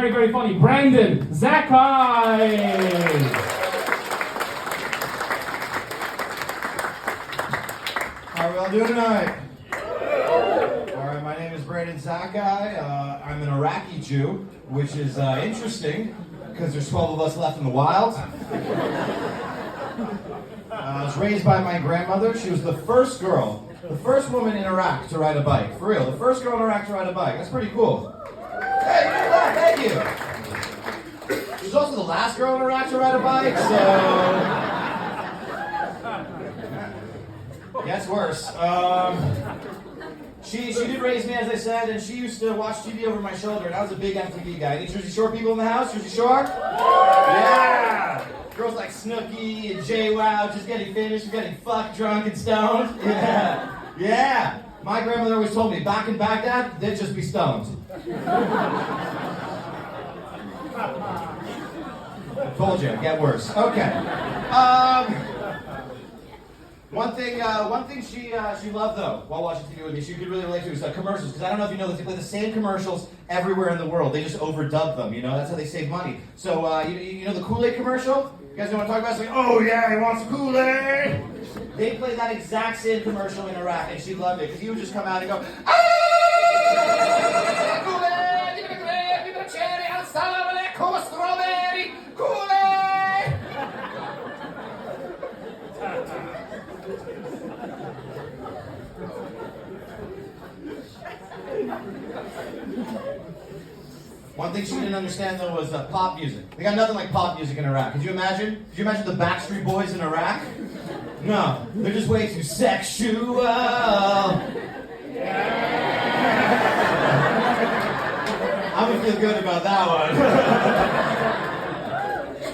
Very, very funny. Brandon, Zakkai. How are we all doing tonight? Alright, my name is Brandon Zakkai. I'm an Iraqi Jew, which is interesting because there's 12 of us left in the wild. I was raised by my grandmother. She was the first girl, the first woman in Iraq to ride a bike. For real, the first girl in Iraq to ride a bike. That's pretty cool. Hey, look at that, thank you. She was also the last girl in Iraq to ride a bike, so... Gets worse. She did raise me, as I said, and she used to watch TV over my shoulder, and I was a big MTV guy. Any Jersey Shore people in the house? Jersey Shore? Yeah! Girls like Snooki and JWoww just getting famous for getting fucked, drunk, and stoned. Yeah! Yeah! My grandmother always told me, back in Baghdad, they'd just be stoned. Told you, get worse. Okay. One thing she loved though, while watching TV with me, she could really relate to was commercials. Because I don't know if you know this, they play the same commercials everywhere in the world. They just overdub them, you know? That's how they save money. So, you know the Kool-Aid commercial? You guys know what I'm talking about? It's like, oh yeah, he wants Kool-Aid! They played that exact same commercial in Iraq, and she loved it. Because he would just come out and go, ah! Kool-Aid! Give me the grape, give me the cherry, I'll salad with a strawberry! Kool-Aid! One thing she didn't understand though was pop music. They got nothing like pop music in Iraq. Could you imagine? Could you imagine the Backstreet Boys in Iraq? No, they're just way too sexual. I'm gonna feel good about that one.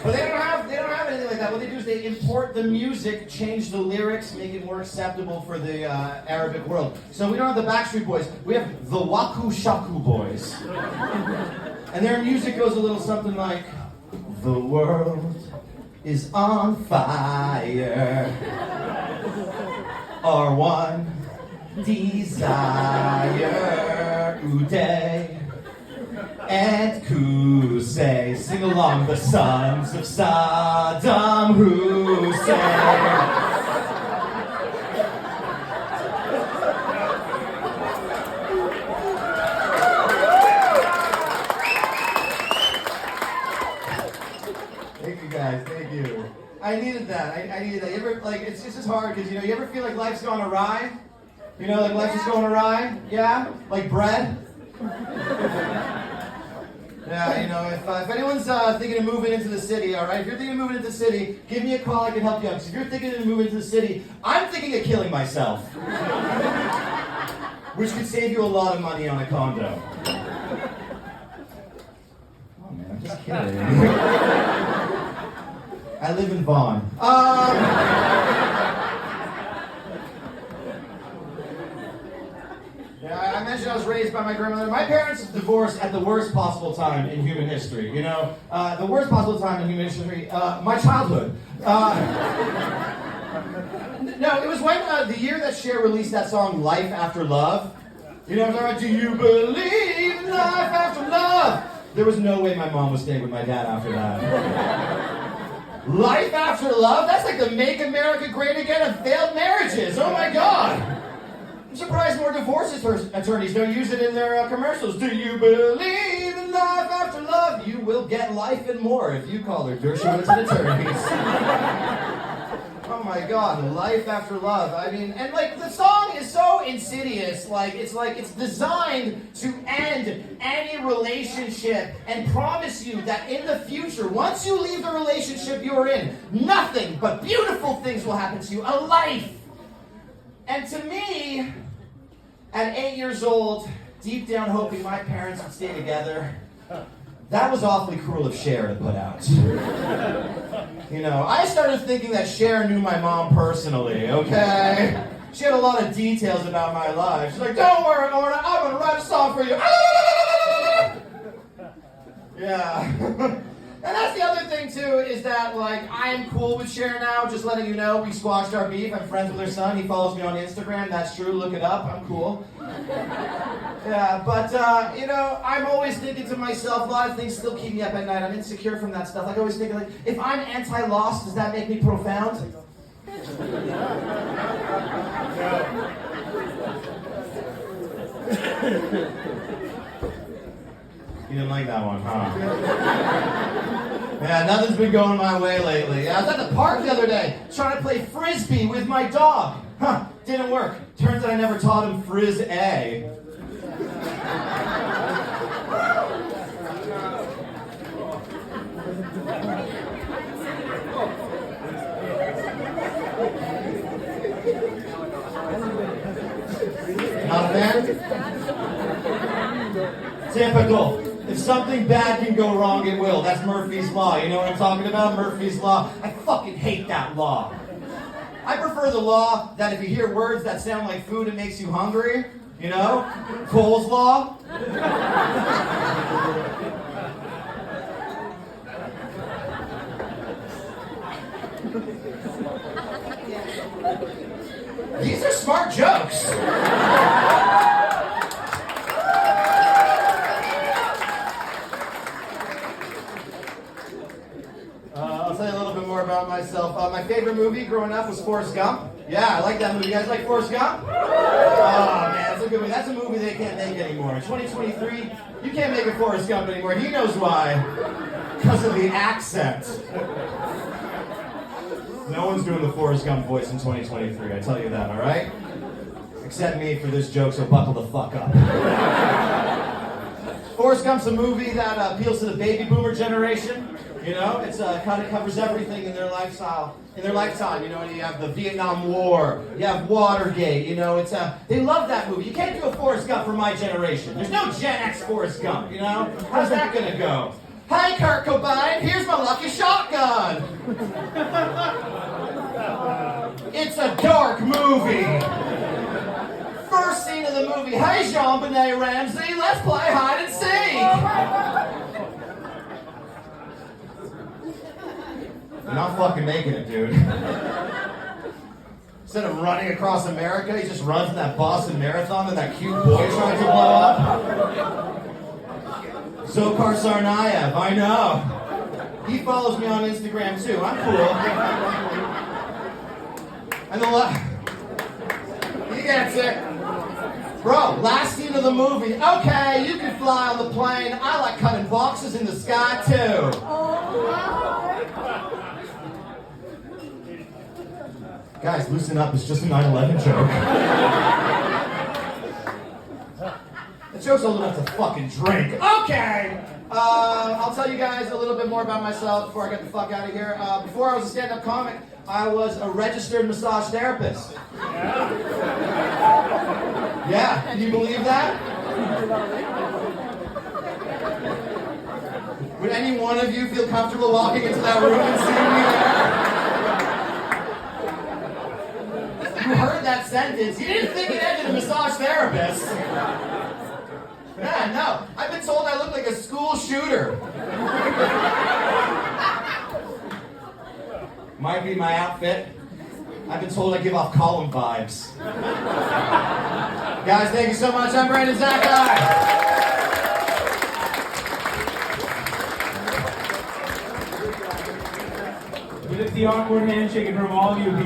But they don't have anything like that. What they do is they import the music, change the lyrics, make it more acceptable for the Arabic world. So we don't have the Backstreet Boys. We have the Waku Shaku Boys. And their music goes a little something like, the world is on fire. Our one desire, Uday and Kusay. Sing along, the sons of Saddam Hussein. Thank you guys, thank you. I needed that. I needed that. You ever, like, it's just as hard because, you know, you ever feel like life's gone awry? You know, like life's just going awry? Yeah? Like bread? Yeah, you know, if anyone's thinking of moving into the city, all right? If you're thinking of moving into the city, give me a call. I can help you out. Because if you're thinking of moving into the city, I'm thinking of killing myself. Which could save you a lot of money on a condo. Oh, man, I'm just kidding. I live in Vaughan. Yeah, I mentioned I was raised by my grandmother. My parents divorced at the worst possible time in human history. You know, the worst possible time in human history, my childhood. No, it was when the year that Cher released that song, Life After Love. You know what I'm talking about? Do you believe in life after love? There was no way my mom was staying with my dad after that. Life After Love? That's like the Make America Great Again of failed marriages. Oh my God. I'm surprised more divorce attorneys don't use it in their commercials. Do you believe in life after love? You will get life and more if you call her Dershowitz and Attorneys. Oh my God, Life After Love. I mean, and like the song is so insidious. It's designed to end any relationship and promise you that in the future, once you leave the relationship you're in, nothing but beautiful things will happen to you. A life. And to me, at 8 years old, deep down hoping my parents would stay together, that was awfully cruel of Cher to put out. You know, I started thinking that Cher knew my mom personally, okay? She had a lot of details about my life. She's like, don't worry, Lorna, I'm gonna write a song for you. Yeah. And that's the other thing too, is that like I'm cool with Cher now, just letting you know we squashed our beef. I'm friends with her son, he follows me on Instagram, that's true, look it up, I'm cool. Yeah, but, I'm always thinking to myself, a lot of things still keep me up at night. I'm insecure from that stuff. Like, I always think, like, if I'm anti-loss, does that make me profound? You didn't like that one, huh? Yeah, nothing's been going my way lately. I was at the park the other day trying to play frisbee with my dog. Didn't work. Turns out I never taught him frizz-a. Not a fan? Typical. If something bad can go wrong, it will. That's Murphy's Law. You know what I'm talking about? Murphy's Law. I fucking hate that law. I prefer the law that if you hear words that sound like food, it makes you hungry. You know? Cole's Law. These are smart jokes. I'll tell you a little bit more about myself. My favorite movie growing up was Forrest Gump. Yeah, I like that movie. You guys like Forrest Gump? Oh, man, that's a good movie. That's a movie they can't make anymore. In 2023, you can't make a Forrest Gump anymore. He knows why. Because of the accent. No one's doing the Forrest Gump voice in 2023, I tell you that, all right? Except me for this joke, so buckle the fuck up. Forrest Gump's a movie that appeals to the baby boomer generation. You know, it's kind of covers everything in their lifetime. You know, and you have the Vietnam War, you have Watergate. You know, they love that movie. You can't do a Forrest Gump for my generation. There's no Gen X Forrest Gump. You know, how's that gonna go? Hi, Kurt Cobain. Here's my lucky shotgun. It's a dark movie. First scene of the movie. Hey, Jean-Benet Ramsey, let's play hide and seek. You're not fucking making it, dude. Instead of running across America, he just runs in that Boston Marathon and that cute boy trying to blow up. Zakkai Tsarnaev, I know. He follows me on Instagram too. I'm cool. And he gets it. Bro, last scene of the movie. Okay, you can fly on the plane. I like cutting boxes in the sky too. Guys, loosen up. It's just a 9/11 joke. The joke's old enough to fucking drink. Okay! I'll tell you guys a little bit more about myself before I get the fuck out of here. Before I was a stand-up comic, I was a registered massage therapist. Yeah, can you believe that? Would any one of you feel comfortable walking into that room and seeing me there? You heard that sentence. You didn't think it ended a massage therapist. Yeah, no. I've been told I look like a school shooter. Might be my outfit. I've been told I give off column vibes. Guys, thank you so much. I'm Brandon Zakkai. With the awkward handshake from all you people.